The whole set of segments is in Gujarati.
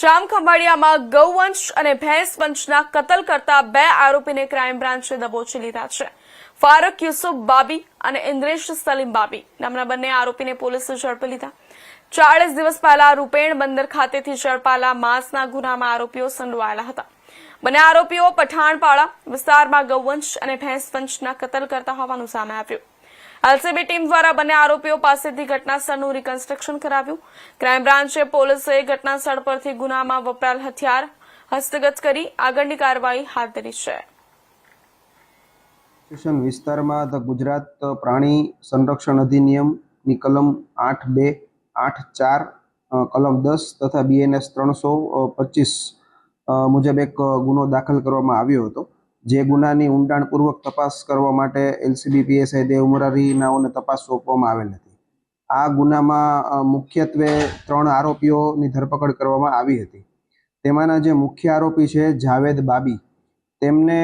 જામ ખંભાળિયામાં ગૌવંશ અને ભેંસ વંશના કતલ કરતા 2 આરોપીને ક્રાઇમ બ્રાન્ચે દબોચી લીધા છે। ફારૂક યુસુફ બાબી અને ઇન્દ્રેશ સલીમ બાબી નામના બંને આરોપીને પોલીસે ઝડપી લીધા। 40 દિવસ પહેલા રૂપેણ બંદર ખાતેથી ઝડપાયેલા માંસના ગુનામાં આરોપીઓ સંડોવાયેલા હતા। બંને આરોપીઓ પઠાણપાડા વિસ્તારમાં ગૌવંશ અને ભેંસ વંશના કતલ કરતા હોવાનું સામે આવ્યું। એલસીબી ટીમ દ્વારા બંને આરોપીઓ પાસેથી ઘટનાસ્થળનું રિકન્સ્ટ્રક્શન કરાવ્યું। ક્રાઇમ બ્રાન્ચે પોલીસે ઘટનાસ્થળ પરથી ગુનામાં વપરાયેલ હથિયાર હસ્તગત કરી આગળની કાર્યવાહી હાથ ધરી છે। સ્ટેશન વિસ્તારમાં ધ ગુજરાત પ્રાણી સંરક્ષણ અધિનિયમની કલમ 8(2), 8(4), કલમ 10 તથા BNS 325 મુજબ એક ગુનો દાખલ કરવામાં આવ્યો હતો। જે ગુનાની ઊંડાણપૂર્વક તપાસ કરવા માટે એલસીબી પીએસઆઈ દેવ મુરારી નાઓને તપાસ સોંપવામાં આવેલ હતી। આ ગુનામાં મુખ્યત્વે 3 આરોપીઓની ધરપકડ કરવામાં આવી હતી। તેમાંના જે મુખ્ય આરોપી છે જાવેદ બાબી, તેમને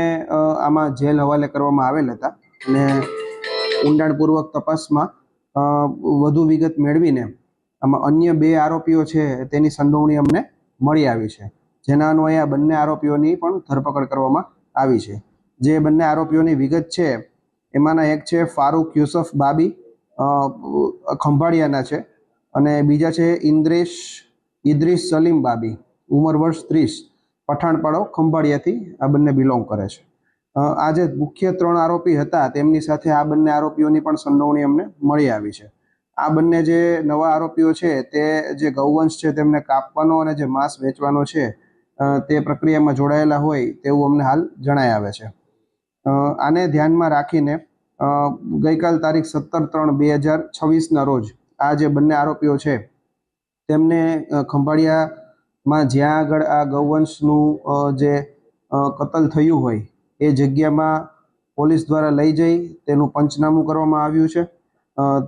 આમાં જેલ હવાલે કરવામાં આવેલ હતા અને ઊંડાણપૂર્વક તપાસમાં વધુ વિગત મેળવીને આમાં અન્ય 2 આરોપીઓ છે તેની સંડોવણી અમને મળી આવી છે। જેના અન્વયે આ બંને આરોપીઓની પણ ધરપકડ કરવામાં આવી છે। જે બંને આરોપીઓની વિગત છે એમાંના એક છે ફારૂક યુસુફ બાબી, ખંભાળિયાના છે, અને બીજા છે ઇદ્રીસ સલીમ બાબી, ઉંમર વર્ષ 30, પઠાણપાડો ખંભાળિયાથી આ બંને બિલોંગ કરે છે। આ જે મુખ્ય 3 આરોપી હતા તેમની સાથે આ બંને આરોપીઓની પણ સંડોવણી અમને મળી આવી છે। આ બંને જે નવા આરોપીઓ છે તે જે ગૌવંશ છે તેમને કાપવાનો અને જે માંસ વેચવાનો છે તે પ્રક્રિયામાં જોડાયેલા હોય તેવું અમને હાલ જણાઈ આવે છે। આને ધ્યાનમાં રાખીને ગઈકાલ તારીખ 17/3/2026ના રોજ આ જે બંને આરોપીઓ છે તેમને ખંભાળિયામાં જ્યાં આગળ આ ગૌવંશનું જે કતલ થયું હોય એ જગ્યામાં પોલીસ દ્વારા લઈ જઈ તેનું પંચનામું કરવામાં આવ્યું છે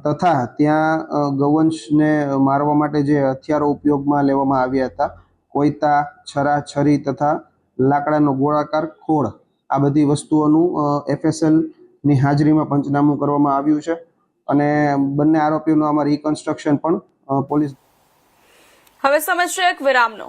તથા ત્યાં ગૌવંશને મારવા માટે જે હથિયારો ઉપયોગમાં લેવામાં આવ્યા હતા, કોયતા, છરા, છરી તથા લાકડાનો ગોળાકાર ખોળ, આ બધી વસ્તુઓનું FSLની હાજરીમાં પંચનામું કરવામાં આવ્યું છે અને બંને આરોપીઓનું આમાં રિકન્સ્ટ્રક્શન પણ પોલીસ। હવે સમજશે એક વિરામનો।